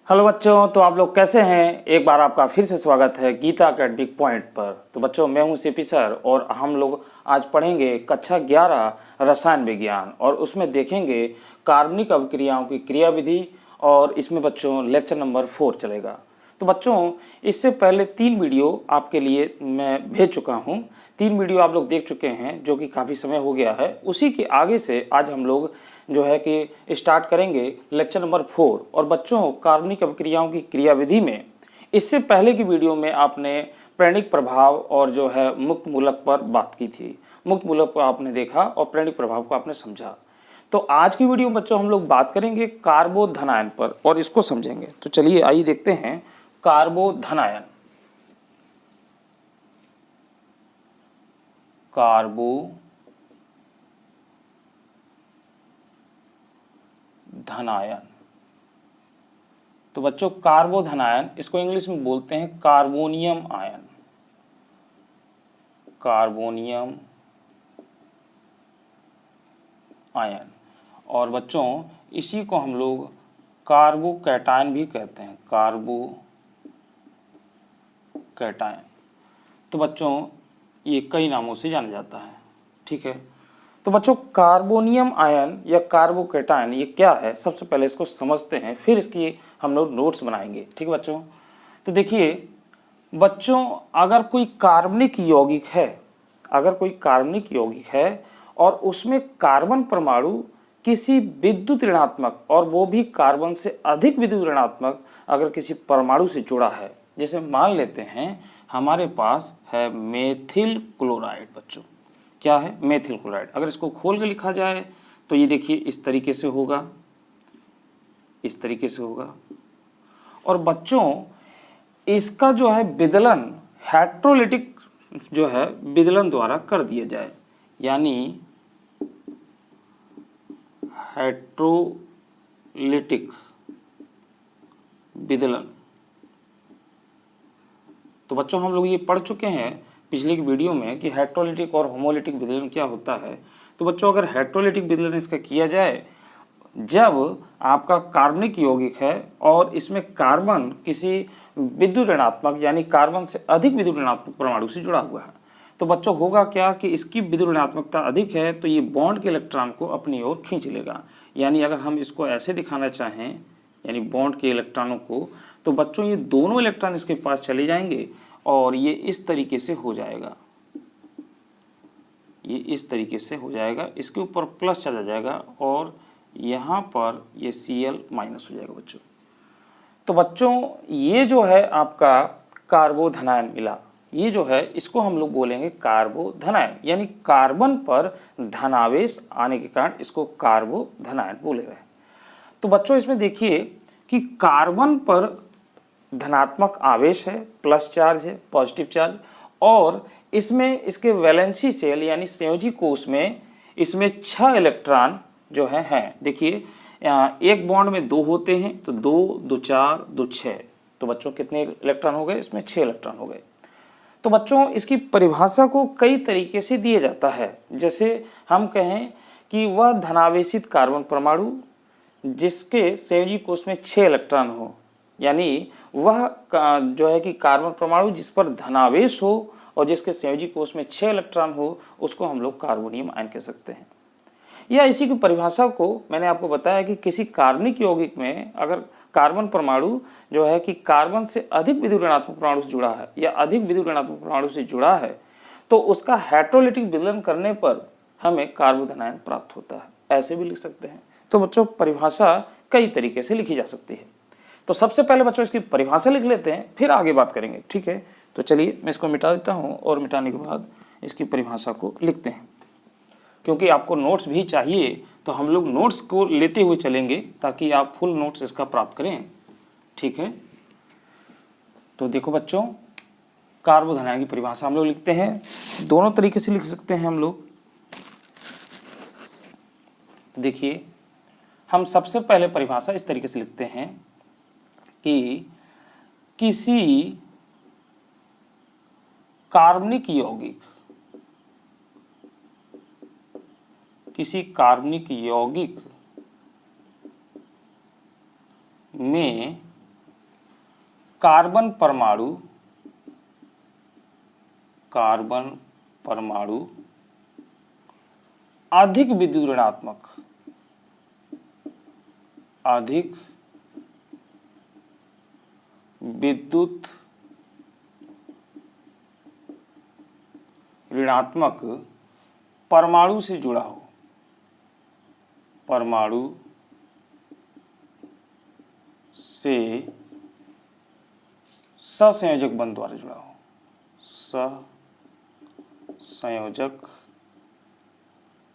Hello बच्चों, तो आप लोग कैसे हैं। एक बार आपका फिर से स्वागत है गीता अकेडमिक पॉइंट पर। तो बच्चों, मैं हूं सीपी सर और हम लोग आज पढ़ेंगे कक्षा 11 रसायन विज्ञान और उसमें देखेंगे कार्बनिक अभिक्रियाओं की क्रियाविधि और इसमें बच्चों लेक्चर नंबर 4 चलेगा। तो बच्चों, इससे पहले 3 वीडियो आपके लिए मैं भेज चुका हूं। 3 वीडियो आप लोग देख चुके हैं जो कि काफ़ी समय हो गया है। उसी के आगे से आज हम लोग जो है कि स्टार्ट करेंगे लेक्चर नंबर 4। और बच्चों, कार्बनिक अभिक्रियाओं की क्रियाविधि में इससे पहले की वीडियो में आपने प्रेरणिक प्रभाव और जो है मुक्त मूलक पर बात की थी। मुक्त मूलक को आपने देखा और प्रेरणिक प्रभाव को आपने समझा। तो आज की वीडियो में बच्चों हम लोग बात करेंगे कार्बोधनायन पर और इसको समझेंगे। तो चलिए आइए देखते हैं कार्बोधनायन। कार्बोधनायन। तो बच्चों, कार्बोधनायन इसको इंग्लिश में बोलते हैं कार्बोनियम आयन। Carbonium ion. और बच्चों, इसी को हम लोग कार्बोकैटायन भी कहते हैं। कार्बोकैटायन। तो बच्चों, ये कई नामों से जाना जाता है। ठीक है। तो बच्चों, कार्बोनियम आयन या कार्बोकैटायन ये क्या है, सबसे पहले इसको समझते हैं, फिर इसकी हम लोग नोट्स बनाएंगे। ठीक है बच्चों। तो देखिए बच्चों, अगर कोई कार्बनिक यौगिक है और उसमें कार्बन परमाणु किसी विद्युत ऋणात्मक और वो भी कार्बन से अधिक विद्युत ऋणात्मक अगर किसी परमाणु से जुड़ा है, जैसे मान लेते हैं हमारे पास है मेथिल क्लोराइड। बच्चों, क्या है? Methyl chloride. अगर इसको खोल के लिखा जाए तो ये देखिए इस तरीके से होगा, इस तरीके से होगा। और बच्चों, इसका जो है विदलन हेट्रोलिटिक जो है विदलन द्वारा कर दिया जाए, यानी हेट्रोलिटिक विदलन। तो बच्चों, हम लोग ये पढ़ चुके हैं पिछली वीडियो में कि हेट्रोलिटिक और होमोलिटिक विदलन क्या होता है। तो बच्चों, अगर हेट्रोलिटिक विदलन इसका किया जाए, जब आपका कार्बनिक यौगिक है और इसमें कार्बन किसी विद्युत ऋणात्मक यानी कार्बन से अधिक विद्युत ऋणात्मक परमाणु से जुड़ा हुआ है, तो बच्चों होगा क्या कि इसकी विद्युत ऋणात्मकता अधिक है तो ये बॉन्ड के इलेक्ट्रॉन को अपनी ओर खींच लेगा। यानी अगर हम इसको ऐसे दिखाना चाहें, यानी बॉन्ड के इलेक्ट्रॉनों को, तो बच्चों ये दोनों इलेक्ट्रॉन इसके पास चले जाएंगे और ये इस तरीके से हो जाएगा, ये इस तरीके से हो जाएगा। इसके ऊपर प्लस चला जाएगा और यहाँ पर ये Cl माइनस हो जाएगा बच्चों। तो बच्चों, ये जो है आपका कार्बोधनायन मिला, ये जो है इसको हम लोग बोलेंगे कार्बोधनायन, यानी कार्बन पर धनावेश आने के कारण इसको कार्बोधनायन बोले गए। तो बच्चों, इसमें देखिए कि कार्बन पर धनात्मक आवेश है, प्लस चार्ज है, पॉजिटिव चार्ज, और इसमें इसके वैलेंसी शेल यानी संयोजी कोष में इसमें 6 इलेक्ट्रॉन जो हैं। देखिए एक बॉन्ड में 2 होते हैं, तो 2, 2, 4, 2, 6। तो बच्चों कितने इलेक्ट्रॉन हो गए? इसमें 6 इलेक्ट्रॉन हो गए। तो बच्चों, इसकी परिभाषा को कई तरीके से दिया जाता है। जैसे हम कहें कि वह धनावेशित कार्बन परमाणु जिसके संयोजी कोष में 6 इलेक्ट्रॉन हो, यानी वह जो है कि कार्बन परमाणु जिस पर धनावेश हो और जिसके संयोजी कोष में 6 इलेक्ट्रॉन हो, उसको हम लोग कार्बोनियम आयन कह सकते हैं। या इसी की परिभाषा को मैंने आपको बताया कि किसी कार्बनिक यौगिक में अगर कार्बन परमाणु जो है कि कार्बन से अधिक विद्युत ऋणात्मक परमाणु से जुड़ा है या अधिक विद्युत ऋणात्मक परमाणु से जुड़ा है, तो उसका हेट्रोलिटिक विदलन करने पर हमें कार्बोधनायन प्राप्त होता है। ऐसे भी लिख सकते हैं। तो बच्चों, परिभाषा कई तरीके से लिखी जा सकती है। तो सबसे पहले बच्चों इसकी परिभाषा लिख लेते हैं, फिर आगे बात करेंगे। ठीक है। तो चलिए मैं इसको मिटा देता हूँ और मिटाने के बाद इसकी परिभाषा को लिखते हैं, क्योंकि आपको नोट्स भी चाहिए। तो हम लोग नोट्स को लेते हुए चलेंगे ताकि आप फुल नोट्स इसका प्राप्त करें। ठीक है। तो देखो बच्चों, कार्बोधनायन की परिभाषा हम लोग लिखते हैं, दोनों तरीके से लिख सकते हैं हम लोग। देखिए, हम सबसे पहले परिभाषा इस तरीके से लिखते हैं कि किसी कार्बनिक यौगिक में कार्बन परमाणु अधिक विद्युत ऋणात्मक परमाणु से जुड़ा हो, परमाणु से ससंयोजक बंध द्वारा जुड़ा हो,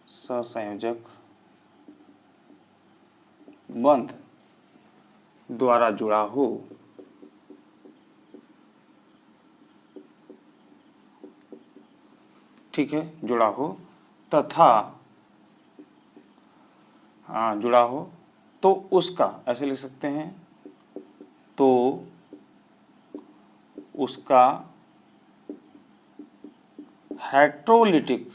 ससंयोजक बंध द्वारा जुड़ा हो, ठीक है, जुड़ा हो तथा जुड़ा हो तो उसका, ऐसे लिख सकते हैं, तो उसका हेट्रोलिटिक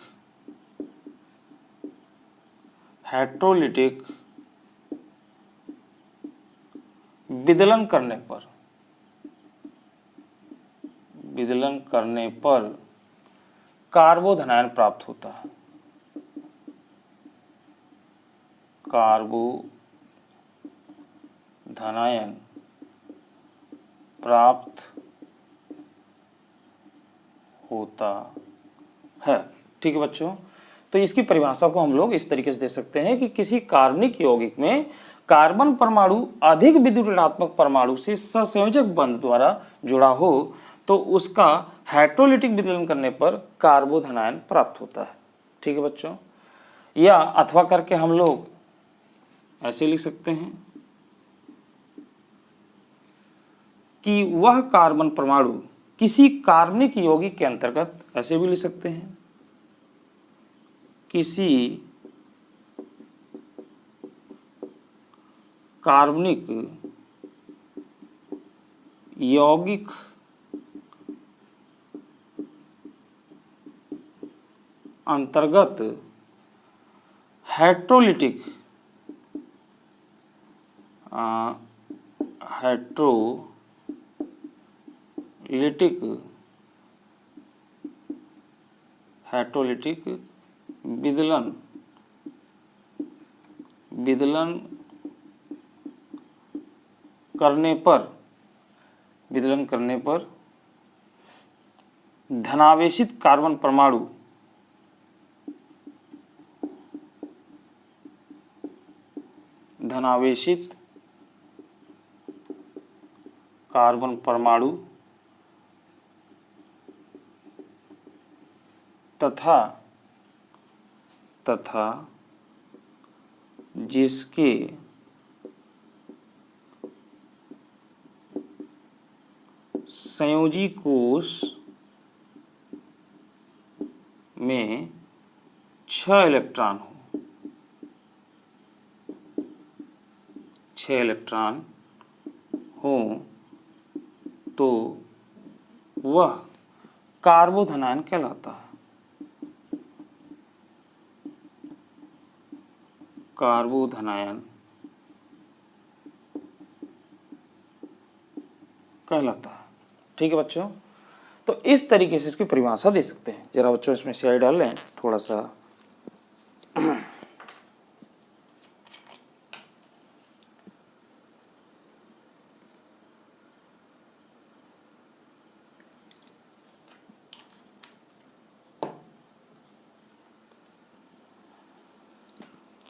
विदलन करने पर कार्बोधनायन प्राप्त होता है, कार्बोधनायन प्राप्त होता है। ठीक है बच्चों, तो इसकी परिभाषा को हम लोग इस तरीके से दे सकते हैं कि किसी कार्बनिक यौगिक में कार्बन परमाणु अधिक विद्युत ऋणात्मक परमाणु से ससंयोजक बंध द्वारा जुड़ा हो तो उसका हेट्रोलिटिक विदलन करने पर कार्बोधनायन प्राप्त होता है। ठीक है बच्चों, या अथवा करके हम लोग ऐसे लिख सकते हैं कि वह कार्बन परमाणु किसी कार्बनिक यौगिक के अंतर्गत, ऐसे भी लिख सकते हैं, किसी कार्बनिक यौगिक अंतर्गत हेट्रोलिटिक विदलन करने पर धनावेशित कार्बन परमाणु तथा जिसके संयोजी कोश में 6 इलेक्ट्रॉन हो तो वह कार्बोधनायन कहलाता है। कार्बोधनायन कहलाता है। ठीक है बच्चों, तो इस तरीके से इसकी परिभाषा दे सकते हैं। जरा बच्चों इसमें स्याही डाल लें थोड़ा सा।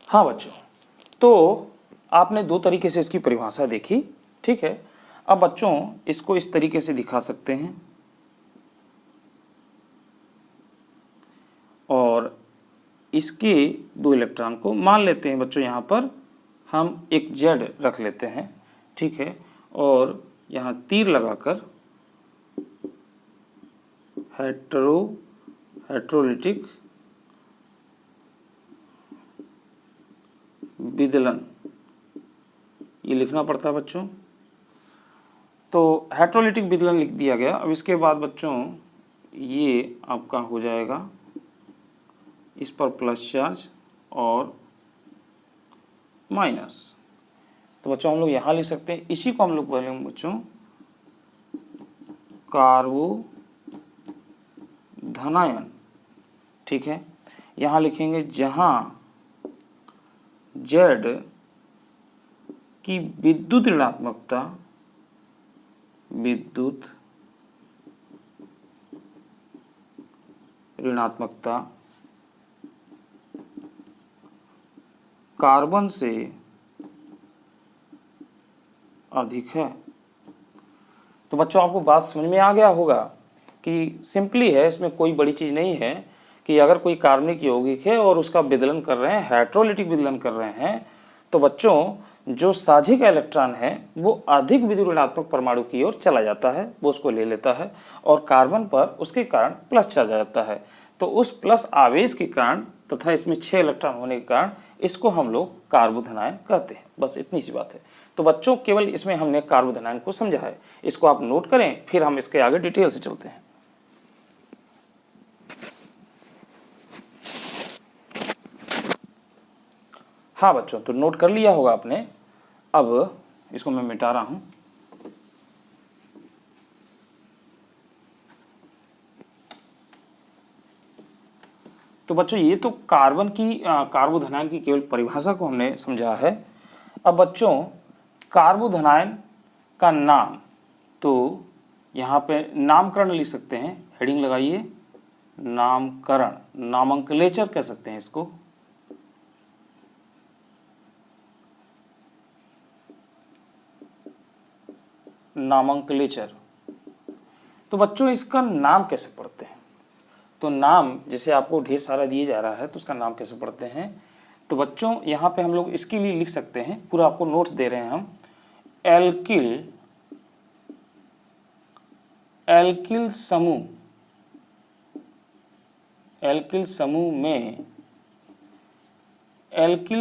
हाँ बच्चों, तो आपने दो तरीके से इसकी परिभाषा देखी। ठीक है, अब बच्चों इसको इस तरीके से दिखा सकते हैं और इसके 2 इलेक्ट्रॉन को मान लेते हैं बच्चों, यहाँ पर हम एक जेड रख लेते हैं। ठीक है, और यहाँ तीर लगाकर हेट्रोलिटिक विदलन ये लिखना पड़ता है बच्चों। तो हेट्रोलिटिक विदलन लिख दिया गया। अब इसके बाद बच्चों ये आपका हो जाएगा, इस पर प्लस चार्ज और माइनस। तो बच्चों हम लोग यहाँ लिख सकते हैं, इसी को हम लोग बोलेंगे बच्चों कार्बोधनायन, ठीक है। यहाँ लिखेंगे जहाँ Z की विद्युत ऋणात्मकता, कार्बन से अधिक है। तो बच्चों आपको बात समझ में आ गया होगा कि सिंपली है, इसमें कोई बड़ी चीज़ नहीं है कि अगर कोई कार्बनिक यौगिक है और उसका विदलन कर रहे हैं, हाइड्रोलिटिक विदलन कर रहे हैं, तो बच्चों जो साझी का इलेक्ट्रॉन है वो अधिक विद्युत ऋणात्मक परमाणु की ओर चला जाता है, वो उसको ले लेता है और कार्बन पर उसके कारण प्लस चार्ज आ जाता है। तो उस प्लस आवेश के कारण तथा इसमें 6 इलेक्ट्रॉन होने के कारण इसको हम लोग कार्बोधनायन कहते हैं। बस इतनी सी बात है। तो बच्चों केवल इसमें हमने कार्बोधनायन को समझा है, इसको आप नोट करें, फिर हम इसके आगे डिटेल से चलते हैं। हाँ बच्चों, तो नोट कर लिया होगा आपने। अब इसको मैं मिटा रहा हूं। तो बच्चों ये तो कार्बोधनायन की केवल परिभाषा को हमने समझा है। अब बच्चों कार्बोधनायन का नाम, तो यहाँ पे नामकरण लिख सकते हैं, हेडिंग लगाइए नामकरण, नामंकलेचर कह सकते हैं इसको। नामंकलेचर। तो बच्चों इसका नाम कैसे पढ़ते हैं? तो नाम जैसे आपको ढेर सारा दिया जा रहा है तो उसका नाम कैसे पढ़ते हैं? तो बच्चों यहाँ पे हम लोग इसके लिए लिख सकते हैं, पूरा आपको नोट्स दे रहे हैं हम। एल्किल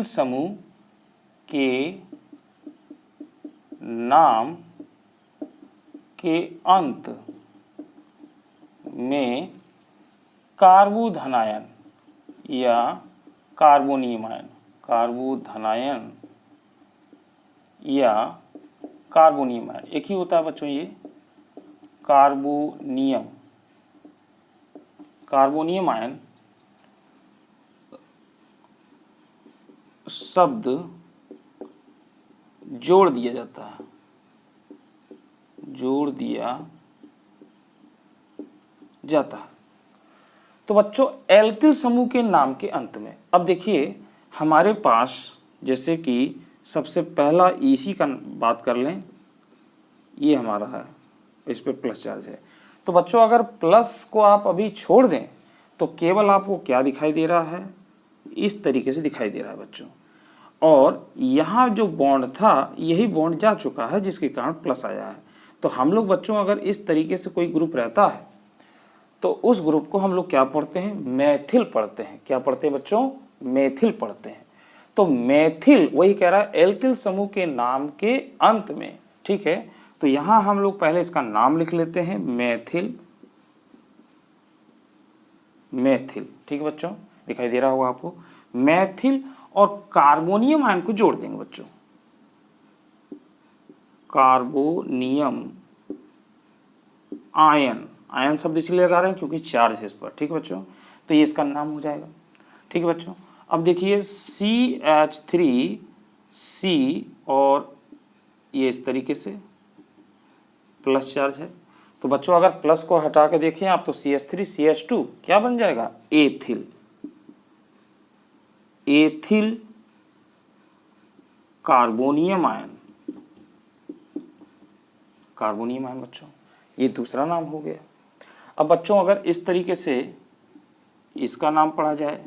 समूह के नाम के अंत में कार्बोधनायन या कार्बोनियम आयन, एक ही होता है बच्चों, ये कार्बोनियम आयन शब्द जोड़ दिया जाता है। तो बच्चों एल्किल समूह के नाम के अंत में, अब देखिए हमारे पास जैसे कि सबसे पहला इसी का बात कर लें, ये हमारा है, इस पे प्लस चार्ज है। तो बच्चों अगर प्लस को आप अभी छोड़ दें तो केवल आपको क्या दिखाई दे रहा है? इस तरीके से दिखाई दे रहा है बच्चों। और यहाँ जो बॉन्ड था यही बॉन्ड जा चुका है जिसके कारण प्लस आया है। तो हम लोग बच्चों अगर इस तरीके से कोई ग्रुप रहता है तो उस ग्रुप को हम लोग क्या पढ़ते हैं? मैथिल पढ़ते हैं। क्या पढ़ते हैं बच्चों? मैथिल पढ़ते हैं। तो मैथिल वही कह रहा है एल्किल समूह के नाम के अंत में, ठीक है। तो यहाँ हम लोग पहले इसका नाम लिख लेते हैं मैथिल, ठीक है बच्चों, दिखाई दे रहा होगा आपको मैथिल। और कार्बोनियम आयन को जोड़ देंगे बच्चों, कार्बोनियम आयन शब्द इसलिए लगा रहे हैं क्योंकि चार्ज है इस पर, ठीक है बच्चों। तो ये इसका नाम हो जाएगा, ठीक है बच्चों। अब देखिए CH3C और ये इस तरीके से प्लस चार्ज है। तो बच्चों अगर प्लस को हटा के देखें आप तो CH3CH2 क्या बन जाएगा? एथिल कार्बोनियम आयन बच्चों, ये दूसरा नाम हो गया। अब बच्चों अगर इस तरीके से इसका नाम पढ़ा जाए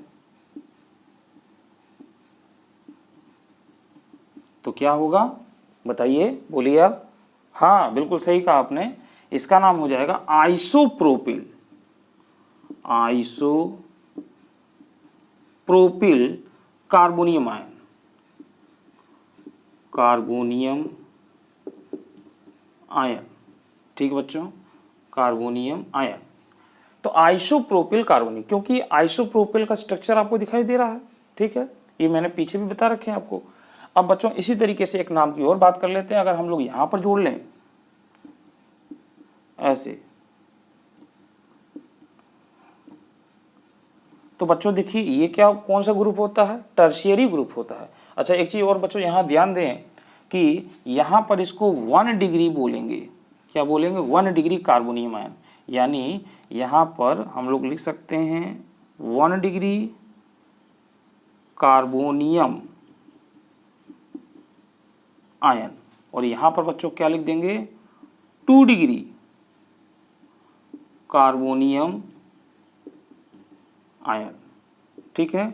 तो क्या होगा बताइए, बोलिए आप। हाँ बिल्कुल सही कहा आपने, इसका नाम हो जाएगा आइसोप्रोपिल कार्बोनियम आयन, ठीक बच्चों, कार्बोनियम आयन। तो आइसोप्रोपिल कार्बोनियम, क्योंकि आइसोप्रोपिल का स्ट्रक्चर आपको दिखाई दे रहा है, ठीक है, ये मैंने पीछे भी बता रखे हैं आपको। अब बच्चों इसी तरीके से एक नाम की और बात कर लेते हैं। अगर हम लोग यहाँ पर जोड़ लें ऐसे, तो बच्चों देखिए ये क्या कौन सा ग्रुप होता है, टर्शियरी ग्रुप होता है। अच्छा एक चीज़ और बच्चों यहाँ ध्यान दें कि यहाँ पर इसको 1 डिग्री बोलेंगे, क्या बोलेंगे 1 डिग्री कार्बोनियम आयन, यानी यहाँ पर हम लोग लिख सकते हैं 1 डिग्री कार्बोनियम आयन, और यहाँ पर बच्चों क्या लिख देंगे 2 डिग्री कार्बोनियम आयन, ठीक है।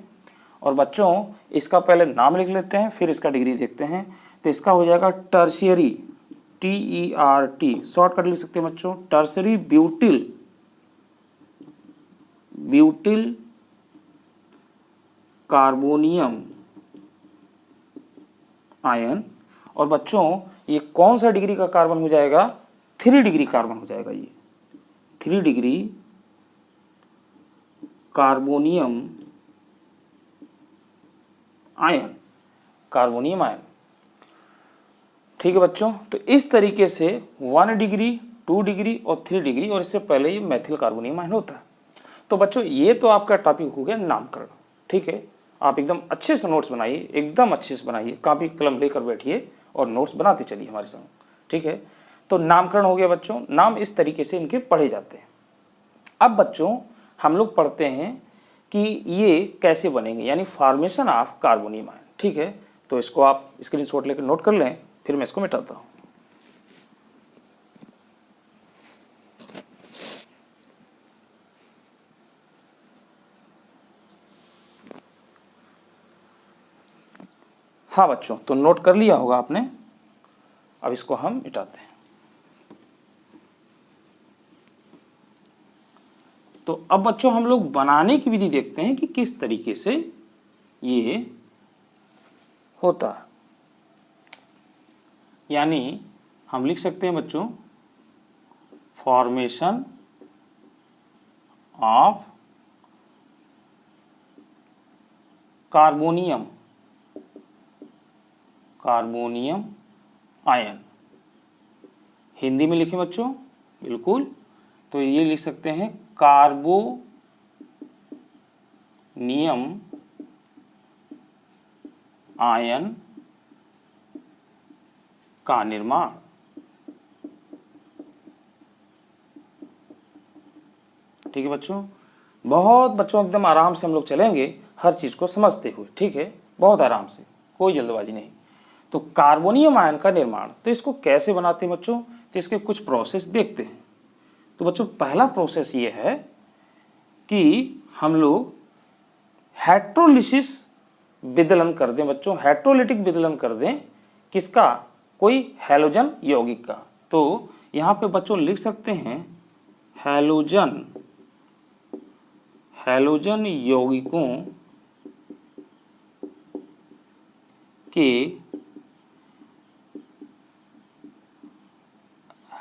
और बच्चों इसका पहले नाम लिख लेते हैं फिर इसका डिग्री देखते हैं। तो इसका हो जाएगा टर्शियरी, TERT शॉर्टकट लिख सकते हैं बच्चों, टर्शियरी ब्यूटिल कार्बोनियम आयन। और बच्चों ये कौन सा डिग्री का कार्बन हो जाएगा, 3 डिग्री कार्बन हो जाएगा, ये 3 degree carbonium ion, carbonium ion, ठीक है बच्चों। तो इस तरीके से 1 डिग्री 2 डिग्री और 3 डिग्री, और इससे पहले ये मेथिल कार्बोनियम आयन होता है। तो बच्चों ये तो आपका टॉपिक हो गया नामकरण, ठीक है। आप एकदम अच्छे से नोट्स बनाइए, एकदम अच्छे से बनाइए, कापी कलम लेकर बैठिए और नोट्स बनाते चलिए हमारे संग, ठीक है। तो नामकरण हो गया बच्चों, नाम इस तरीके से इनके पढ़े जाते हैं। अब बच्चों हम लोग पढ़ते हैं कि ये कैसे बनेंगे, यानी फॉर्मेशन ऑफ कार्बोनियम आयन, ठीक है। तो इसको आप स्क्रीनशॉट लेकर नोट कर लें, फिर मैं इसको मिटाता हूँ। हाँ बच्चों, तो नोट कर लिया होगा आपने, अब इसको हम मिटाते हैं। तो अब बच्चों हम लोग बनाने की विधि देखते हैं कि किस तरीके से ये होता है। यानी हम लिख सकते हैं बच्चों formation of carbonium ion. Hindi में लिखें बच्चों, बिल्कुल, तो ये लिख सकते हैं कार्बोनियम आयन का निर्माण। ठीक है बच्चों, बहुत बच्चों एकदम आराम से हम लोग चलेंगे, हर चीज़ को समझते हुए, ठीक है, बहुत आराम से, कोई जल्दबाजी नहीं। तो कार्बोनियम आयन का निर्माण, तो इसको कैसे बनाते हैं बच्चों, तो इसके कुछ प्रोसेस देखते हैं। तो बच्चों पहला प्रोसेस ये है कि हम लोग हेट्रोलिसिस विदलन कर दें बच्चों, हेट्रोलिटिक विदलन कर दें, किसका, कोई हैलोजन यौगिक का। तो यहाँ पे बच्चों लिख सकते हैं हैलोजन यौगिकों के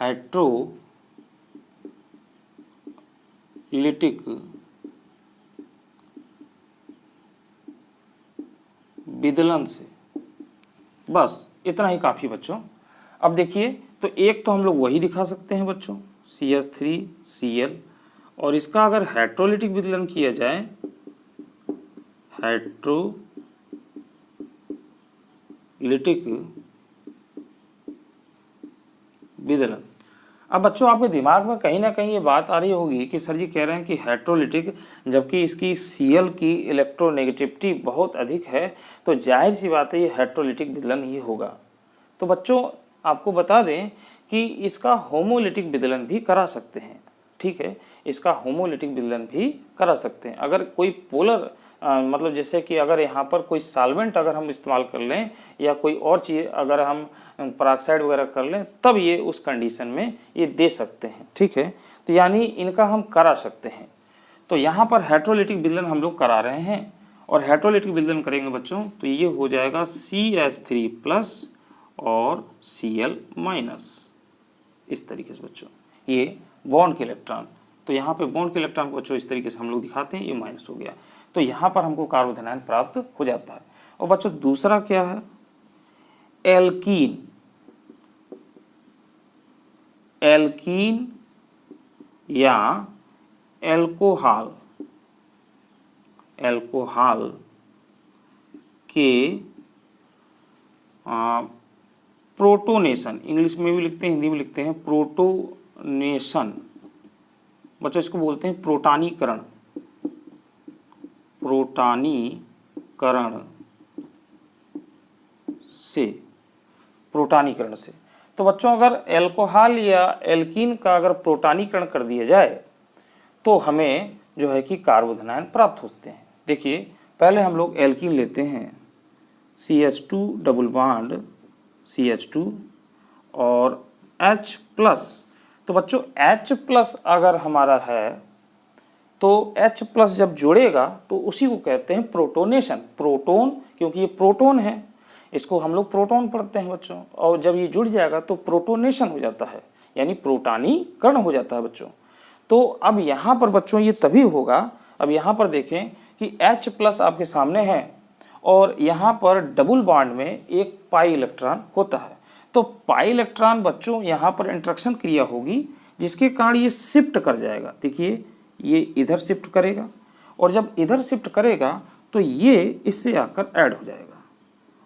हेट्रोलिटिक विदलन से, बस इतना ही काफ़ी बच्चों। अब देखिए, तो एक तो हम लोग वही दिखा सकते हैं बच्चों CH3Cl, और इसका अगर हेट्रोलिटिक विदलन किया जाए, हेट्रोलिटिक विदलन। अब बच्चों आपके दिमाग में कहीं ना कहीं ये बात आ रही होगी कि सर जी कह रहे हैं कि हेट्रोलिटिक, जबकि इसकी Cl की इलेक्ट्रोनेगेटिविटी बहुत अधिक है, तो जाहिर सी बात है ये हेट्रोलिटिक विदलन ही होगा। तो बच्चों आपको बता दें कि इसका होमोलिटिक विदलन भी करा सकते हैं, ठीक है, इसका होमोलिटिक विदलन भी करा सकते हैं। अगर कोई पोलर मतलब जैसे कि अगर यहाँ पर कोई सॉल्वेंट अगर हम इस्तेमाल कर लें, या कोई और चीज़ अगर हम पेरोक्साइड वगैरह कर लें, तब ये उस कंडीशन में ये दे सकते हैं, ठीक है। तो यानी इनका हम करा सकते हैं। तो यहाँ पर हेट्रोलिटिक विदलन हम लोग करा रहे हैं, और हेट्रोलिटिक विदलन करेंगे बच्चों तो ये हो जाएगा CH3+ और Cl-, इस तरीके से बच्चों, ये बॉन्ड के इलेक्ट्रॉन। तो यहाँ पे बॉन्ड के इलेक्ट्रॉन को बच्चों इस तरीके से हम लोग दिखाते हैं, ये माइनस हो गया, तो यहाँ पर हमको कार्बोधनायन प्राप्त हो जाता है। और बच्चों दूसरा क्या है, एल्कीन या एल्कोहल एल्कोहल के प्रोटोनेशन, इंग्लिश में भी लिखते हैं हिंदी में लिखते हैं प्रोटोनेशन, बच्चों इसको बोलते हैं प्रोटानीकरण, प्रोटानीकरण से, प्रोटानीकरण से। तो बच्चों अगर एल्कोहल या एल्कीन का अगर प्रोटानीकरण कर दिया जाए तो हमें जो है कि कार्बोधनायन प्राप्त होते हैं। देखिए पहले हम लोग एल्कीन लेते हैं, CH2 डबल बॉन्ड CH2 और H प्लस। तो बच्चों H प्लस अगर हमारा है तो H प्लस जब जुड़ेगा तो उसी को कहते हैं प्रोटोनेशन। प्रोटोन, क्योंकि ये प्रोटोन है, इसको हम लोग प्रोटोन पढ़ते हैं बच्चों, और जब ये जुड़ जाएगा तो प्रोटोनेशन हो जाता है, यानी प्रोटानीकरण हो जाता है बच्चों। तो अब यहाँ पर बच्चों ये तभी होगा, अब यहाँ पर देखें कि H प्लस आपके सामने है और यहाँ पर डबल बॉन्ड में एक पाई इलेक्ट्रॉन होता है। तो पाई इलेक्ट्रॉन बच्चों यहाँ पर इंटरेक्शन क्रिया होगी जिसके कारण ये शिफ्ट कर जाएगा। देखिए ये इधर शिफ्ट करेगा और जब इधर शिफ्ट करेगा तो ये इससे आकर ऐड हो जाएगा,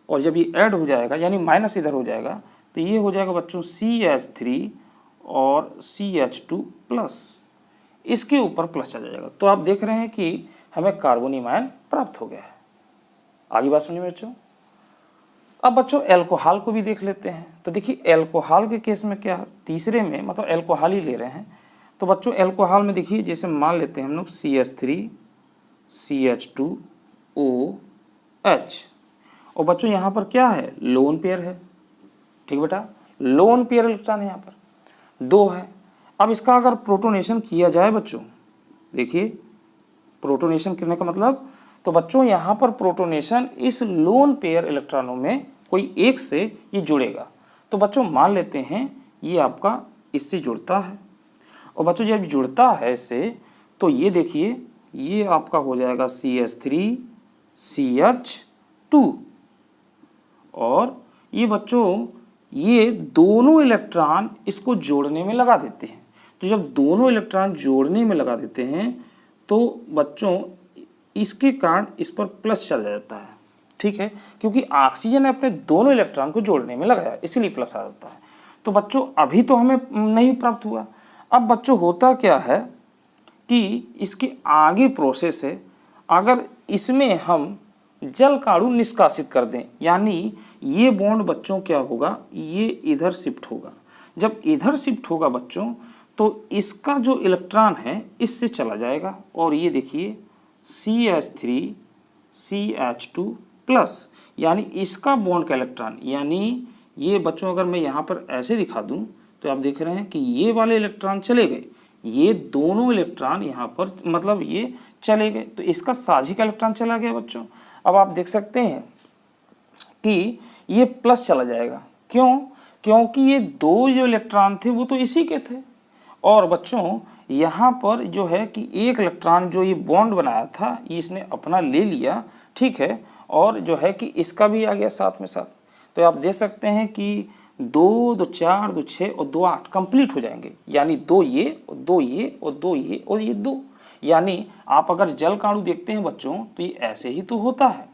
और जब ये ऐड हो जाएगा यानी माइनस इधर हो जाएगा तो ये हो जाएगा बच्चों CH3 और CH2 प्लस, इसके ऊपर प्लस आ जाएगा। तो आप देख रहे हैं कि हमें कार्बोनियम आयन प्राप्त हो गया है। आगे बात समझ में बच्चों। अब बच्चों एल्कोहल को भी देख लेते हैं। तो देखिए एल्कोहल के केस में क्या, तीसरे में मतलब एल्कोहल ही ले रहे हैं। तो बच्चों एल्कोहल में देखिए जैसे मान लेते हैं हम लोग CH3 CH2OH, और बच्चों यहाँ पर क्या है, लोन पेयर है। ठीक बेटा, लोन पेयर इलेक्ट्रॉन यहाँ पर 2 है। अब इसका अगर प्रोटोनेशन किया जाए बच्चों, देखिए प्रोटोनेशन करने का मतलब, तो बच्चों यहाँ पर प्रोटोनेशन इस लोन पेयर इलेक्ट्रॉनों में कोई एक से ये जुड़ेगा। तो बच्चों मान लेते हैं ये आपका इससे जुड़ता है, और बच्चों जब जुड़ता है इससे तो ये देखिए ये आपका हो जाएगा CH3 CH2, और ये बच्चों ये दोनों इलेक्ट्रॉन इसको जोड़ने में लगा देते हैं। तो जब दोनों इलेक्ट्रॉन जोड़ने में लगा देते हैं तो बच्चों इसके कारण इस पर प्लस चला जाता है। ठीक है, क्योंकि ऑक्सीजन ने अपने दोनों इलेक्ट्रॉन को जोड़ने में लगाया, इसीलिए प्लस आ जाता है। तो बच्चों अभी तो हमें नहीं प्राप्त हुआ। अब बच्चों होता क्या है कि इसके आगे प्रोसेस है, अगर इसमें हम जल काणु निष्कासित कर दें, यानी ये बॉन्ड बच्चों क्या होगा, ये इधर शिफ्ट होगा। जब इधर शिफ्ट होगा बच्चों तो इसका जो इलेक्ट्रॉन है इससे चला जाएगा, और ये देखिए CH3 CH2 प्लस, यानी इसका बॉन्ड का इलेक्ट्रॉन, यानी ये बच्चों अगर मैं यहाँ पर ऐसे दिखा दूँ तो आप देख रहे हैं कि ये वाले इलेक्ट्रॉन चले गए, ये दोनों इलेक्ट्रॉन यहाँ पर मतलब ये चले गए, तो इसका साझी का इलेक्ट्रॉन चला गया बच्चों। अब आप देख सकते हैं कि ये प्लस चला जाएगा, क्यों, क्योंकि ये 2 जो इलेक्ट्रॉन थे वो तो इसी के थे, और बच्चों यहाँ पर जो है कि एक इलेक्ट्रॉन जो ये बॉन्ड बनाया था ये इसने अपना ले लिया। ठीक है, और जो है कि इसका भी आ गया साथ में साथ। तो आप देख सकते हैं कि 2 2 4 2 6 और 2 8 कंप्लीट हो जाएंगे, यानी 2 ये और 2 ये और 2 ये और ये 2, यानी आप अगर जल काणु देखते हैं बच्चों तो ये ऐसे ही तो होता है।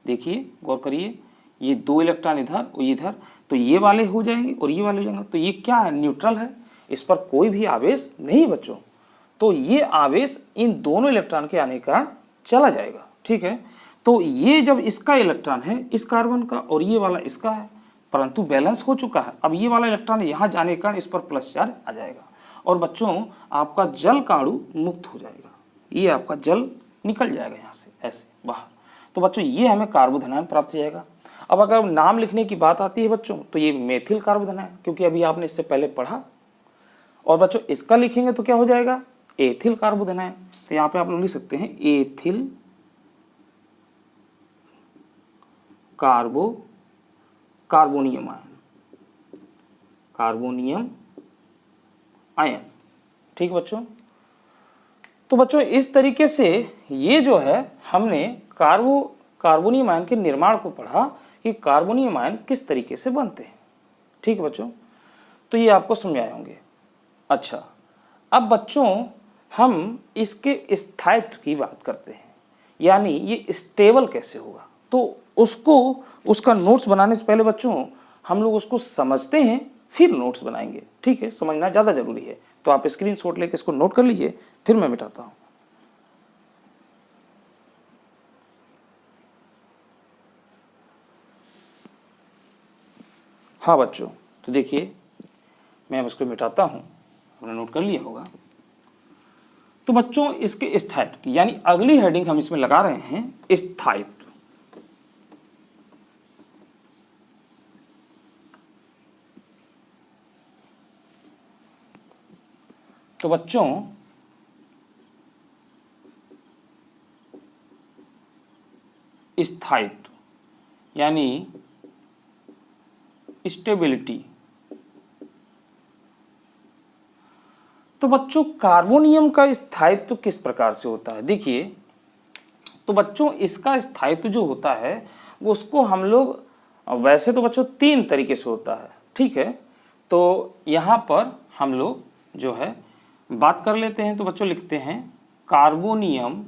देखिए गौर करिए, ये 2 इलेक्ट्रॉन इधर और इधर, तो ये वाले हो जाएंगे और ये वाले हो जाएंगे, तो ये क्या है, न्यूट्रल है, इस पर कोई भी आवेश नहीं बच्चों। तो ये आवेश इन दोनों इलेक्ट्रॉन के आने का चला जाएगा। ठीक है, तो ये जब इसका इलेक्ट्रॉन है इस कार्बन का और ये वाला इसका है, परंतु बैलेंस हो चुका है। अब ये वाला इलेक्ट्रॉन यहाँ जाने के कारण इस पर प्लस चार्ज आ जाएगा, और बच्चों आपका जल काणु मुक्त हो जाएगा, ये आपका जल निकल जाएगा यहाँ से ऐसे बाहर। तो बच्चों ये हमें कार्बोधनायन प्राप्त हो जाएगा। अब अगर नाम लिखने की बात आती है बच्चों तो ये मेथिल कार्बोधनायन, क्योंकि अभी आपने इससे पहले पढ़ा। और बच्चों इसका लिखेंगे तो क्या हो जाएगा, एथिल कार्बोधनायन। तो यहाँ पे आप लोग लिख सकते हैं ethyl carbonium ion, carbonium ion. ठीक बच्चों, तो बच्चों इस तरीके से ये जो है हमने कार्बोनियम आयन के निर्माण को पढ़ा कि कार्बोनियम आयन किस तरीके से बनते हैं। ठीक है बच्चों, तो ये आपको समझ आए होंगे। अच्छा, अब बच्चों हम इसके स्थायित्व की बात करते हैं, यानी ये स्टेबल कैसे होगा। तो उसको उसका नोट्स बनाने से पहले बच्चों हम लोग उसको समझते हैं, फिर नोट्स बनाएंगे। ठीक है, समझना ज़्यादा जरूरी है। तो आप स्क्रीनशॉट लेके इसको नोट कर लीजिए, फिर मैं मिटाता हूँ। हाँ बच्चों, तो देखिए मैं अब इसको मिटाता हूँ, आपने नोट कर लिया होगा। तो बच्चों इसके स्थायित्व की, यानी अगली हेडिंग हम इसमें लगा रहे हैं स्थायित्व। तो बच्चों स्थायित्व यानी स्टेबिलिटी। तो बच्चों कार्बोनियम का स्थायित्व किस प्रकार से होता है, देखिए। तो बच्चों इसका स्थायित्व जो होता है वो उसको हम लोग, वैसे तो बच्चों 3 तरीके से होता है। ठीक है, तो यहाँ पर हम लोग जो है बात कर लेते हैं। तो बच्चों लिखते हैं कार्बोनियम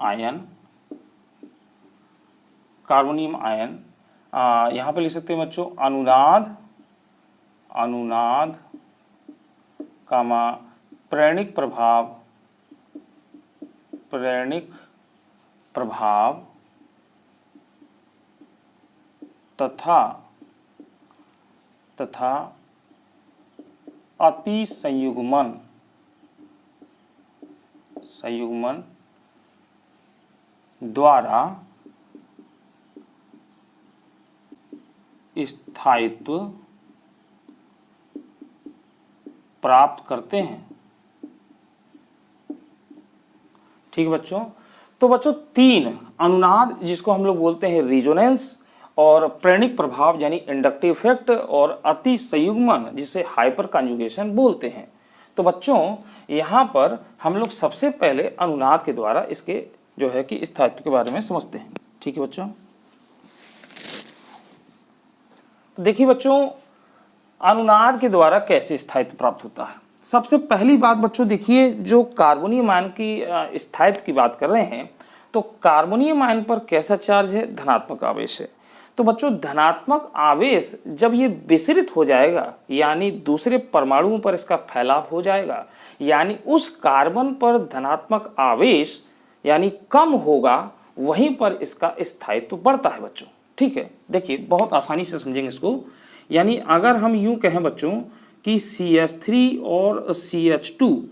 आयन, कार्बोनियम आयन, यहाँ पे लिख सकते हैं बच्चों अनुनाद कामा प्रेरणिक प्रभाव तथा अति संयुग्मन द्वारा स्थायित्व प्राप्त करते हैं। ठीक है बच्चों। तो बच्चों 3 अनुनाद, जिसको हम लोग बोलते हैं रिजोनेंस, और प्रेरणिक प्रभाव यानी इंडक्टिव इफेक्ट, और अति संयुग्मन जिसे हाइपर कॉन्जुगेशन बोलते हैं। तो बच्चों यहाँ पर हम लोग सबसे पहले अनुनाद के द्वारा इसके जो है कि स्थायित्व के बारे में समझते हैं। ठीक है बच्चों। तो देखिए बच्चों अनुनाद के द्वारा कैसे स्थायित्व प्राप्त होता है। सबसे पहली बात बच्चों देखिए, जो कार्बोनियम आयन की स्थायित्व की बात कर रहे हैं, तो कार्बोनियम आयन पर कैसा चार्ज है, धनात्मक आवेश है। तो बच्चों धनात्मक आवेश जब ये विसरित हो जाएगा, यानी दूसरे परमाणुओं पर इसका फैलाव हो जाएगा, यानी उस कार्बन पर धनात्मक आवेश यानी कम होगा, वहीं पर इसका स्थायित्व बढ़ता है बच्चों। ठीक है, देखिए बहुत आसानी से समझेंगे इसको। यानी अगर हम यूं कहें बच्चों कि CH3 और CH2,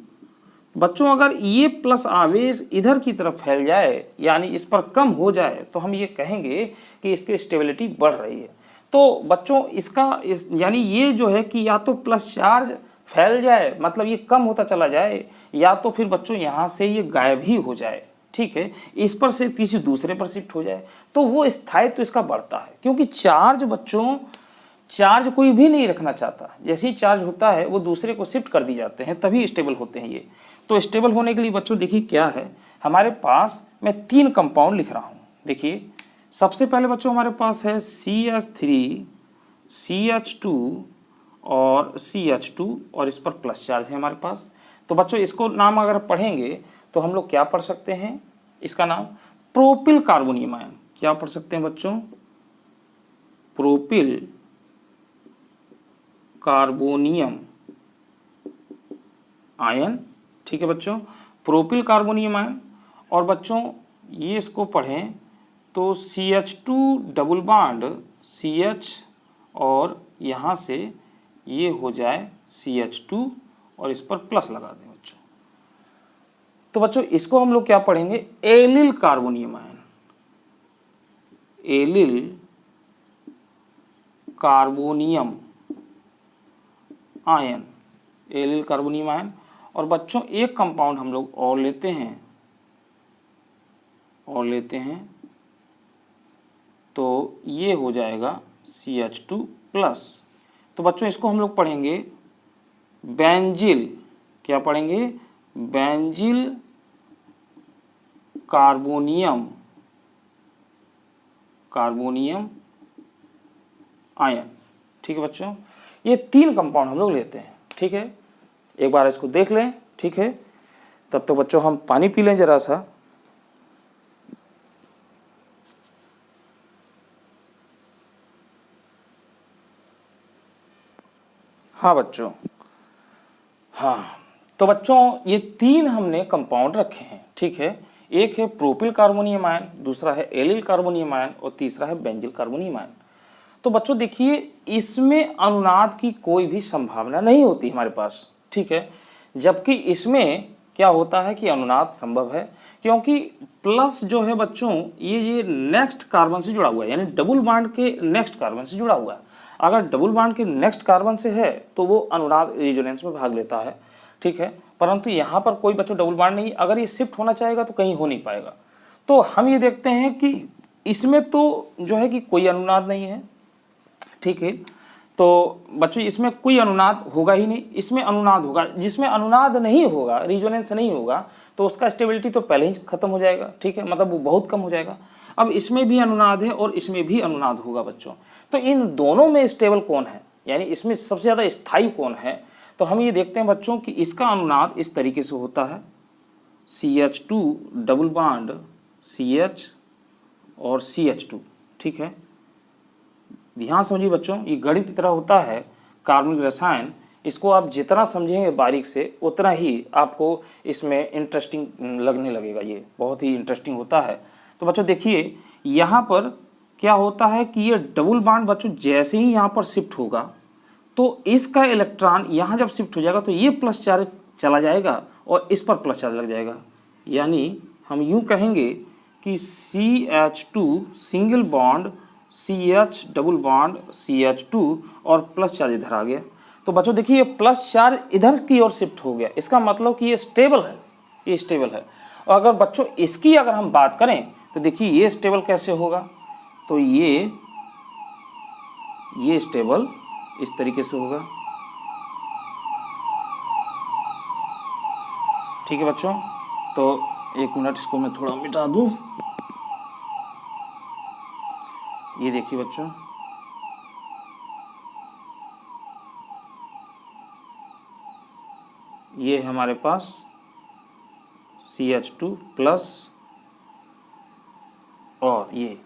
बच्चों अगर ये प्लस आवेश इधर की तरफ फैल जाए, यानी इस पर कम हो जाए, तो हम ये कहेंगे कि इसकी स्टेबिलिटी बढ़ रही है। तो बच्चों इसका यानी ये जो है कि या तो प्लस चार्ज फैल जाए, मतलब ये कम होता चला जाए, या तो फिर बच्चों यहाँ से ये गायब ही हो जाए। ठीक है, इस पर से किसी दूसरे पर शिफ्ट हो जाए, तो वो स्थायित्व इसका बढ़ता है। क्योंकि चार्ज बच्चों, चार्ज कोई भी नहीं रखना चाहता, जैसे ही चार्ज होता है वो दूसरे को शिफ्ट कर दी जाते हैं, तभी स्टेबल होते हैं ये। तो स्टेबल होने के लिए बच्चों देखिए क्या है हमारे पास, मैं 3 कंपाउंड लिख रहा हूँ। देखिए सबसे पहले बच्चों हमारे पास है CH3, CH2 और CH2, और इस पर प्लस चार्ज है हमारे पास। तो बच्चों इसको नाम अगर पढ़ेंगे तो हम लोग क्या पढ़ सकते हैं, इसका नाम प्रोपिल कार्बोनियम आयन। क्या पढ़ सकते हैं बच्चों, प्रोपिल कार्बोनियम आयन। ठीक है बच्चों, प्रोपिल कार्बोनियम आयन। और बच्चों ये इसको पढ़ें तो CH2 डबल बॉन्ड CH, और यहाँ से ये हो जाए CH2, और इस पर प्लस लगा दें बच्चों। तो बच्चों इसको हम लोग क्या पढ़ेंगे, allyl carbonium ion. Allyl carbonium ion, allyl carbonium ion. और बच्चों एक कंपाउंड हम लोग और लेते हैं, तो ये हो जाएगा CH2 प्लस। तो बच्चों इसको हम लोग पढ़ेंगे बेंजिल। क्या पढ़ेंगे, बेंजिल कार्बोनियम आयन। ठीक है बच्चों, ये 3 कंपाउंड हम लोग लेते हैं। ठीक है, एक बार इसको देख लें। ठीक है, तब तो बच्चों हम पानी पी लें जरा सा। हाँ बच्चों, हाँ तो बच्चों ये 3 हमने कंपाउंड रखे हैं। ठीक है, एक है प्रोपिल कार्बोनियम आयन, दूसरा है एलिल कार्बोनियम आयन और तीसरा है बेंजिल कार्बोनियम आयन। तो बच्चों देखिए, इसमें अनुनाद की कोई भी संभावना नहीं होती हमारे पास। ठीक है, जबकि इसमें क्या होता है कि अनुनाद संभव है, क्योंकि प्लस जो है बच्चों ये नेक्स्ट कार्बन से जुड़ा हुआ है, यानी डबल बॉन्ड के नेक्स्ट कार्बन से जुड़ा हुआ है। अगर डबल बॉन्ड के नेक्स्ट कार्बन से है तो वो अनुनाद रेजोनेंस में भाग लेता है। ठीक है, परंतु यहाँ पर कोई बच्चों डबल बॉन्ड नहीं, अगर ये शिफ्ट होना चाहेगा तो कहीं हो नहीं पाएगा। तो हम ये देखते हैं कि इसमें तो जो है कि कोई अनुनाद नहीं है। ठीक है, तो बच्चों इसमें कोई अनुनाद होगा ही नहीं, इसमें अनुनाद होगा। जिसमें अनुनाद नहीं होगा, रेजोनेंस नहीं होगा, तो उसका स्टेबिलिटी तो पहले ही खत्म हो जाएगा। ठीक है, मतलब वो बहुत कम हो जाएगा। अब इसमें भी अनुनाद है और इसमें भी अनुनाद होगा बच्चों, तो इन दोनों में स्टेबल कौन है, यानी इसमें सबसे ज़्यादा स्थायी कौन है? तो हम ये देखते हैं बच्चों कि इसका अनुनाद इस तरीके से होता है, CH2 डबल बॉन्ड CH और CH2। ठीक है, ध्यान समझिए बच्चों, ये गणित की तरह होता है कार्बनिक रसायन। इसको आप जितना समझेंगे बारीक से उतना ही आपको इसमें इंटरेस्टिंग लगने लगेगा। ये बहुत ही इंटरेस्टिंग होता है। तो बच्चों देखिए, यहाँ पर क्या होता है कि ये डबल बॉन्ड बच्चों जैसे ही यहाँ पर शिफ्ट होगा तो इसका इलेक्ट्रॉन यहाँ जब शिफ्ट हो जाएगा तो ये प्लस चार्ज चला जाएगा और इस पर प्लस चार्ज लग जाएगा। यानी हम यूँ कहेंगे कि CH2 single bond CH double bond CH2 और प्लस चार्ज इधर आ गया। तो बच्चों देखिए, ये प्लस चार्ज इधर की ओर शिफ्ट हो गया, इसका मतलब कि ये स्टेबल है, ये स्टेबल है। और अगर बच्चों इसकी अगर हम बात करें तो देखिए ये स्टेबल कैसे होगा, तो ये स्टेबल इस तरीके से होगा। ठीक है बच्चों, तो एक मिनट इसको मैं थोड़ा मिटा दूं। ये देखिए बच्चों, ये है हमारे पास CH2 प्लस और ये।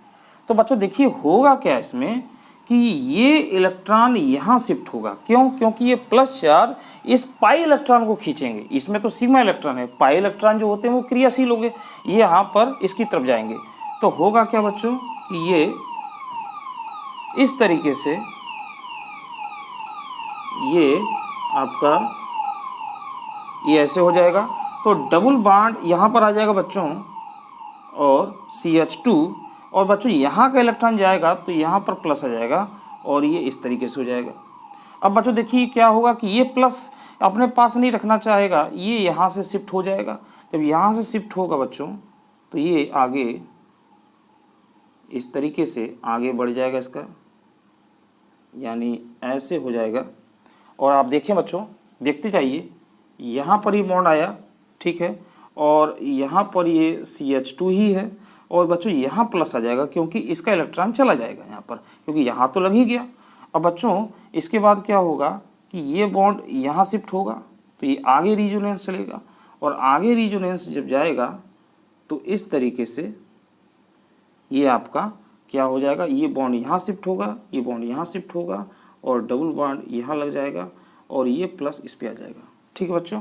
तो बच्चों देखिए होगा क्या इसमें कि ये इलेक्ट्रॉन यहाँ शिफ्ट होगा। क्यों? क्योंकि ये प्लस चार्ज इस पाई इलेक्ट्रॉन को खींचेंगे। इसमें तो सिग्मा इलेक्ट्रॉन है, पाई इलेक्ट्रॉन जो होते हैं वो क्रियाशील होंगे, ये यहाँ पर इसकी तरफ जाएंगे। तो होगा क्या बच्चों कि ये इस तरीके से ये आपका ये ऐसे हो जाएगा। तो डबल बॉन्ड यहाँ पर आ जाएगा बच्चों और CH2, और बच्चों यहाँ का इलेक्ट्रॉन जाएगा तो यहाँ पर प्लस आ जाएगा और ये इस तरीके से हो जाएगा। अब बच्चों देखिए क्या होगा कि ये प्लस अपने पास नहीं रखना चाहेगा, ये यहाँ से शिफ्ट हो जाएगा। जब यहाँ से शिफ्ट होगा बच्चों तो ये आगे इस तरीके से आगे बढ़ जाएगा इसका, यानी ऐसे हो जाएगा। और आप देखिए बच्चों, देखते जाइए, यहाँ पर ये बॉन्ड आया, ठीक है, और यहाँ पर ये CH2 ही है, और बच्चों यहाँ प्लस आ जाएगा क्योंकि इसका इलेक्ट्रॉन चला जाएगा यहाँ पर, क्योंकि यहाँ तो लग ही गया। अब बच्चों इसके बाद क्या होगा कि ये बॉन्ड यहाँ शिफ्ट होगा तो ये आगे रिजोनेंस चलेगा, और आगे रिजोनेंस जब जाएगा तो इस तरीके से ये आपका क्या हो जाएगा, ये बॉन्ड यहाँ शिफ्ट होगा, ये बॉन्ड यहाँ शिफ्ट होगा, और डबल बॉन्ड यहाँ लग जाएगा, और ये प्लस इस पर आ जाएगा। ठीक है बच्चों,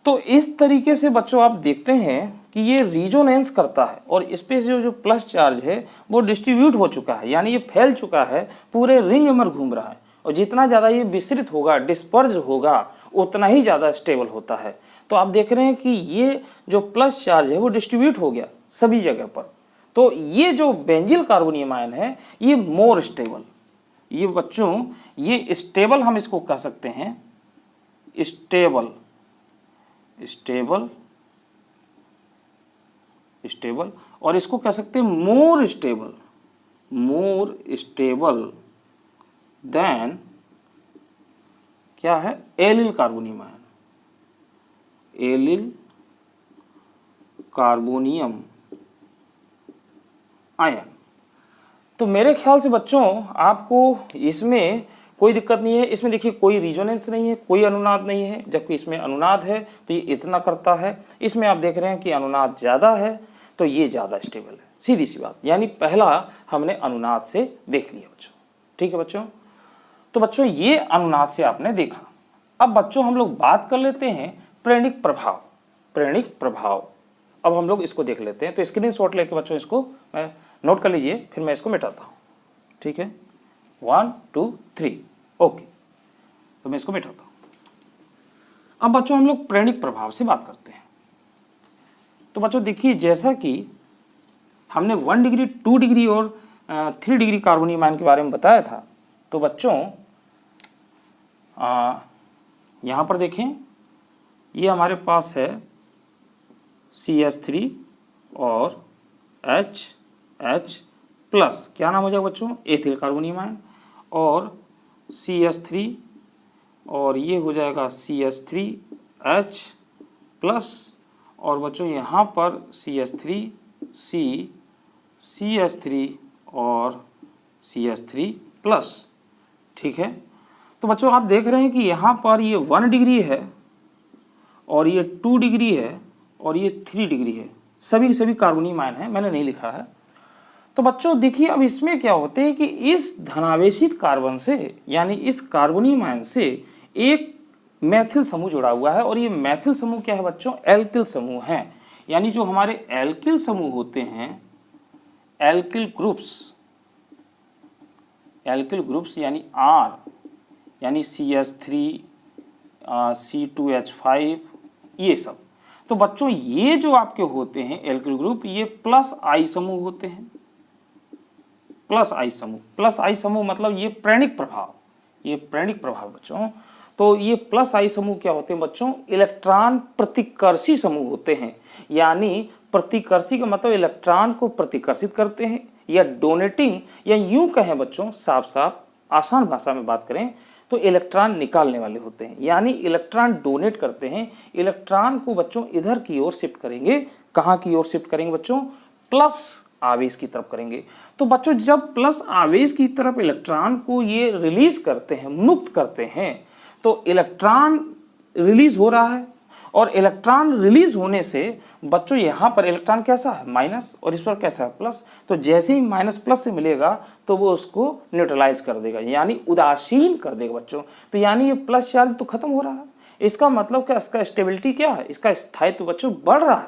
तो इस तरीके से बच्चों आप देखते हैं कि ये रिजोनेंस करता है, और इस पे जो प्लस चार्ज है वो डिस्ट्रीब्यूट हो चुका है, यानी ये फैल चुका है, पूरे रिंग में घूम रहा है, और जितना ज़्यादा ये विस्तृत होगा, डिस्पर्ज होगा, उतना ही ज़्यादा स्टेबल होता है। तो आप देख रहे हैं कि ये जो प्लस चार्ज है वो डिस्ट्रीब्यूट हो गया सभी जगह पर। तो ये जो बेंजिल कार्बोनियम आयन है ये मोर स्टेबल, ये बच्चों ये स्टेबल हम इसको कह सकते हैं, स्टेबल स्टेबल स्टेबल, और इसको कह सकते हैं मोर स्टेबल देन क्या है, allyl carbonium ion, allyl carbonium ion. तो मेरे ख्याल से बच्चों आपको इसमें कोई दिक्कत नहीं है। इसमें देखिए कोई रिजोनेंस नहीं है, कोई अनुनाद नहीं है, जबकि इसमें अनुनाद है तो ये इतना करता है। इसमें आप देख रहे हैं कि अनुनाद ज़्यादा है तो ये ज़्यादा स्टेबल है, सीधी सी बात। यानी पहला हमने अनुनाद से देख लिया बच्चों, ठीक है बच्चों। तो बच्चों ये अनुनाद से आपने देखा। अब बच्चों हम लोग बात कर लेते हैं प्रेरणिक प्रभाव। प्रेरणिक प्रभाव अब हम लोग इसको देख लेते हैं। तो स्क्रीनशॉट लेके बच्चों इसको मैं नोट कर लीजिए, फिर मैं इसको मिटाता हूँ, ठीक है। 1 2 3 ओके, तो मैं इसको मिटाता हूँ। अब बच्चों हम लोग प्रेरणिक प्रभाव से बात करते हैं। तो बच्चों देखिए जैसा कि हमने 1 डिग्री 2 डिग्री और 3 डिग्री कार्बोनियम आयन के बारे में बताया था, तो बच्चों यहाँ पर देखें ये हमारे पास है CH3 और H प्लस, क्या नाम हो जाएगा बच्चों, एथिल कार्बोनियम आयन, और CH3 और ये हो जाएगा CH3H प्लस, और बच्चों यहाँ पर CH3C, CH3 और CH3 प्लस, ठीक है। तो बच्चों आप देख रहे हैं कि यहाँ पर ये 1 डिग्री है और ये 2 डिग्री है और ये 3 डिग्री है, सभी के सभी कार्बोनियम आयन है, मैंने नहीं लिखा है। तो बच्चों देखिए अब इसमें क्या होते हैं कि इस धनावेशित कार्बन से यानी इस कार्बोनियम आयन से एक मैथिल समूह जुड़ा हुआ है, और ये मैथिल समूह क्या है बच्चों, एल्किल समूह है। यानी जो हमारे एल्किल समूह होते हैं, एल्किल ग्रुप्स यानी R यानी CH3 C2H5 ये सब। तो बच्चों ये जो आपके होते हैं एल्किल ग्रुप, ये प्लस I समूह होते हैं, प्लस I समूह मतलब ये प्रेरणिक प्रभाव, ये प्रेरणिक प्रभाव बच्चों। तो ये प्लस I समूह क्या होते हैं बच्चों, इलेक्ट्रॉन प्रतिकर्षी समूह होते हैं। यानी प्रतिकर्षी का मतलब इलेक्ट्रॉन को प्रतिकर्षित करते हैं, या डोनेटिंग, या यूं कहें बच्चों साफ साफ आसान भाषा में बात करें तो इलेक्ट्रॉन निकालने वाले होते हैं। यानी इलेक्ट्रॉन डोनेट करते हैं, इलेक्ट्रॉन को बच्चों इधर की ओर शिफ्ट करेंगे। कहाँ की ओर शिफ्ट करेंगे बच्चों, प्लस आवेश की तरफ करेंगे। तो बच्चों जब प्लस आवेश की तरफ इलेक्ट्रॉन को ये रिलीज करते हैं, मुक्त करते हैं, तो इलेक्ट्रॉन रिलीज हो रहा है, और इलेक्ट्रॉन रिलीज होने से बच्चों यहाँ पर इलेक्ट्रॉन कैसा है, माइनस, और इस पर कैसा है, प्लस। तो जैसे ही माइनस प्लस से मिलेगा तो वो उसको न्यूट्रलाइज कर देगा, यानी उदासीन कर देगा बच्चों। तो यानी ये प्लस चार्ज तो खत्म हो रहा है। इसका मतलब क्या, इसका स्टेबिलिटी क्या है, इसका स्थायित्व बच्चों बढ़ रहा है।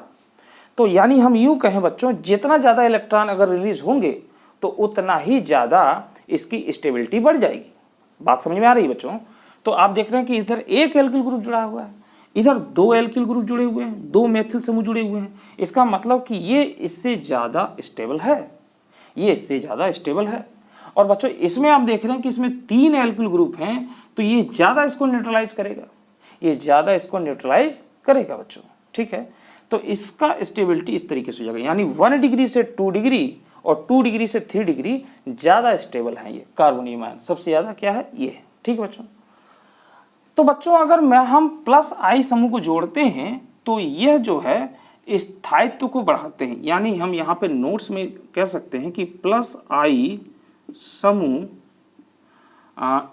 तो यानी हम यूँ कहें बच्चों, जितना ज़्यादा इलेक्ट्रॉन अगर रिलीज होंगे तो उतना ही ज़्यादा इसकी स्टेबिलिटी बढ़ जाएगी। बात समझ में आ रही है बच्चों। तो आप देख रहे हैं कि इधर एक एल्किल ग्रुप जुड़ा हुआ है, इधर 2 एल्किल ग्रुप जुड़े हुए हैं, 2 मेथिल समूह जुड़े हुए हैं। इसका मतलब कि ये इससे ज़्यादा स्टेबल है, ये इससे ज़्यादा स्टेबल है। और बच्चों इसमें आप देख रहे हैं कि इसमें 3 एल्किल ग्रुप हैं, तो ये ज़्यादा इसको न्यूट्रलाइज करेगा, ये ज़्यादा इसको न्यूट्रलाइज करेगा बच्चों, ठीक है। तो इसका स्टेबिलिटी इस तरीके से हो जाएगा, यानी 1 डिग्री से 2 डिग्री और 2 डिग्री से 3 डिग्री ज़्यादा स्टेबल है ये कार्बोनियम आयन, सबसे ज़्यादा क्या है ये है, ठीक है बच्चों। तो बच्चों अगर हम प्लस I समूह को जोड़ते हैं तो यह जो है स्थायित्व को बढ़ाते हैं। यानी हम यहाँ पे नोट्स में कह सकते हैं कि प्लस I समूह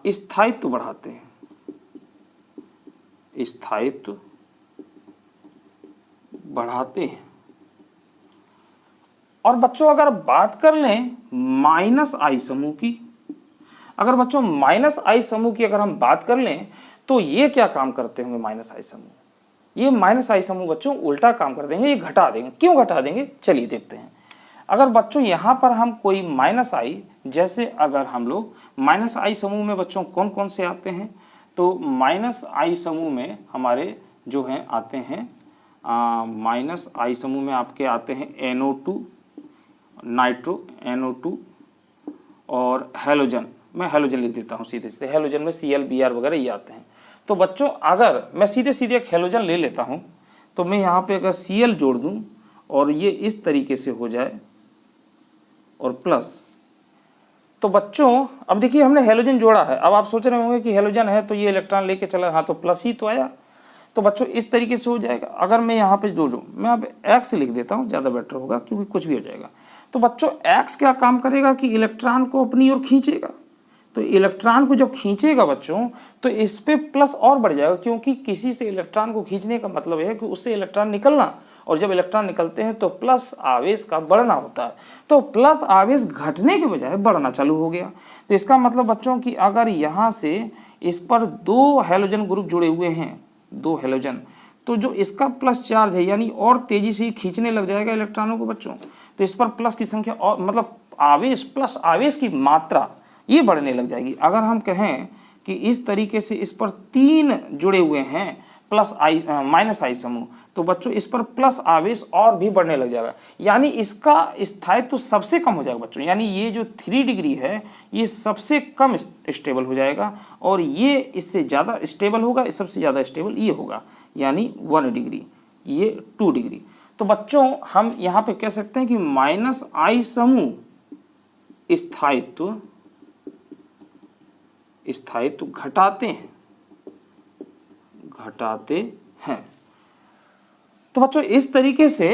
स्थायित्व बढ़ाते हैं, स्थायित्व बढ़ाते हैं। और बच्चों अगर बात कर लें माइनस I समूह की, अगर बच्चों माइनस I समूह की अगर हम बात कर लें तो ये क्या काम करते होंगे माइनस I समूह, ये माइनस I समूह बच्चों उल्टा काम कर देंगे, ये घटा देंगे। क्यों घटा देंगे, चलिए देखते हैं। अगर बच्चों यहाँ पर हम कोई माइनस I, जैसे अगर हम लोग माइनस I समूह में बच्चों कौन कौन से आते हैं, तो माइनस I समूह में हमारे जो हैं आते हैं माइनस I समूह में आपके आते हैं NO2, नाइट्रो, NO2 और हेलोजन। मैं हेलोजन लिख देता हूँ सीधे सीधे, हेलोजन में Cl Br वगैरह ये आते हैं। तो बच्चों अगर मैं सीधे सीधे एक हेलोजन ले लेता हूँ तो मैं यहाँ पे अगर Cl जोड़ दूँ और ये इस तरीके से हो जाए और प्लस, तो बच्चों अब देखिए हमने हेलोजन जोड़ा है। अब आप सोच रहे होंगे कि हेलोजन है तो ये इलेक्ट्रॉन लेके चला, हाँ तो प्लस ही तो आया। तो बच्चों इस तरीके से हो जाएगा। अगर मैं यहाँ पे जोड़ूँ, मैं अब X लिख देता हूँ, ज़्यादा बेटर होगा क्योंकि कुछ भी हो जाएगा। तो बच्चों X क्या काम करेगा कि इलेक्ट्रॉन को अपनी ओर खींचेगा, तो इलेक्ट्रॉन को जब खींचेगा बच्चों तो इस पे प्लस और बढ़ जाएगा, क्योंकि किसी से इलेक्ट्रॉन को खींचने का मतलब है कि उससे इलेक्ट्रॉन निकलना, और जब इलेक्ट्रॉन निकलते हैं तो प्लस आवेश का बढ़ना होता है। तो प्लस आवेश घटने के बजाय बढ़ना चालू हो गया। तो इसका मतलब बच्चों कि अगर यहाँ से इस पर 2 हैलोजन ग्रुप जुड़े हुए हैं, 2 हैलोजन, तो जो इसका प्लस चार्ज है यानी और तेजी से खींचने लग जाएगा इलेक्ट्रॉनों को बच्चों। तो इस पर प्लस की संख्या और मतलब आवेश प्लस आवेश की मात्रा ये बढ़ने लग जाएगी। अगर हम कहें कि इस तरीके से इस पर 3 जुड़े हुए हैं प्लस आई माइनस आई समूह, तो बच्चों इस पर प्लस आवेश और भी बढ़ने लग जाएगा, यानी इसका स्थायित्व तो सबसे कम हो जाएगा बच्चों। यानी ये जो 3 डिग्री है ये सबसे कम स्टेबल हो जाएगा, और ये इससे ज़्यादा स्टेबल होगा, सबसे ज़्यादा स्टेबल ये होगा, यानी 1 डिग्री, ये 2 डिग्री। तो बच्चों हम यहाँ पे कह सकते हैं कि माइनस आई समूह स्थायित्व घटाते हैं। तो बच्चों इस तरीके से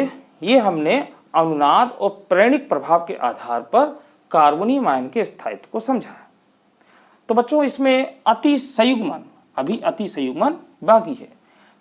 ये हमने अनुनाद और प्रेरणिक प्रभाव के आधार पर कार्बोनियम आयन के स्थायित्व को समझा है। तो बच्चों इसमें अति संयुग्मन बाकी है।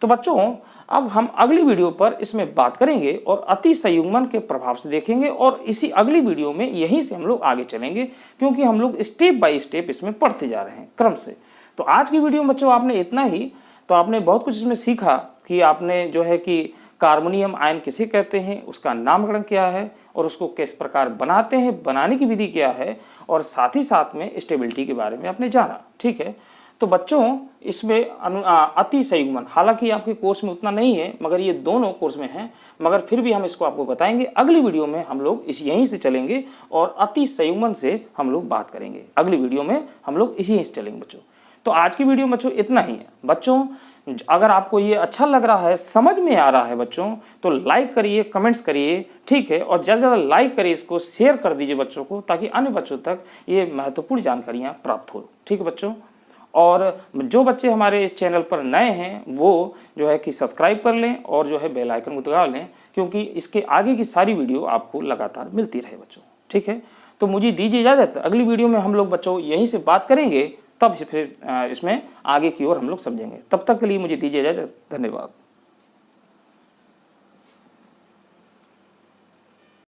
तो बच्चों अब हम अगली वीडियो पर इसमें बात करेंगे और अति संयुग्मन के प्रभाव से देखेंगे, और इसी अगली वीडियो में यहीं से हम लोग आगे चलेंगे, क्योंकि हम लोग स्टेप बाय स्टेप इसमें पढ़ते जा रहे हैं क्रम से। तो आज की वीडियो में बच्चों आपने इतना ही, तो आपने बहुत कुछ इसमें सीखा कि आपने जो है कि कार्बोनियम आयन किसे कहते हैं, उसका नामकरण क्या है, और उसको किस प्रकार बनाते हैं, बनाने की विधि क्या है, और साथ ही साथ में स्टेबिलिटी के बारे में आपने जाना। ठीक है, तो बच्चों इसमें अति संयुग्मन हालांकि आपके कोर्स में उतना नहीं है, मगर ये दोनों कोर्स में हैं, मगर फिर भी हम इसको आपको बताएंगे। अगली वीडियो में हम लोग यहीं से चलेंगे और अति संयुग्मन से हम लोग बात करेंगे। अगली वीडियो में हम लोग इसी से चलेंगे बच्चों। तो आज की वीडियो बच्चों इतना ही है। बच्चों अगर आपको ये अच्छा लग रहा है, समझ में आ रहा है बच्चों, तो लाइक करिए, कमेंट्स करिए, ठीक है, और ज़्यादा से ज़्यादा लाइक करिए, इसको शेयर कर दीजिए बच्चों को, ताकि अन्य बच्चों तक ये महत्वपूर्ण जानकारियाँ प्राप्त हो। ठीक है बच्चों, और जो बच्चे हमारे इस चैनल पर नए हैं वो जो है कि सब्सक्राइब कर लें और जो है बेल आइकन को दबा लें, क्योंकि इसके आगे की सारी वीडियो आपको लगातार मिलती रहे बच्चों। ठीक है, तो मुझे दीजिए इजाज़त। अगली वीडियो में हम लोग बच्चों यहीं से बात करेंगे, तब फिर इसमें आगे की ओर हम लोग समझेंगे। तब तक के लिए मुझे दीजिए इजाज़त। धन्यवाद।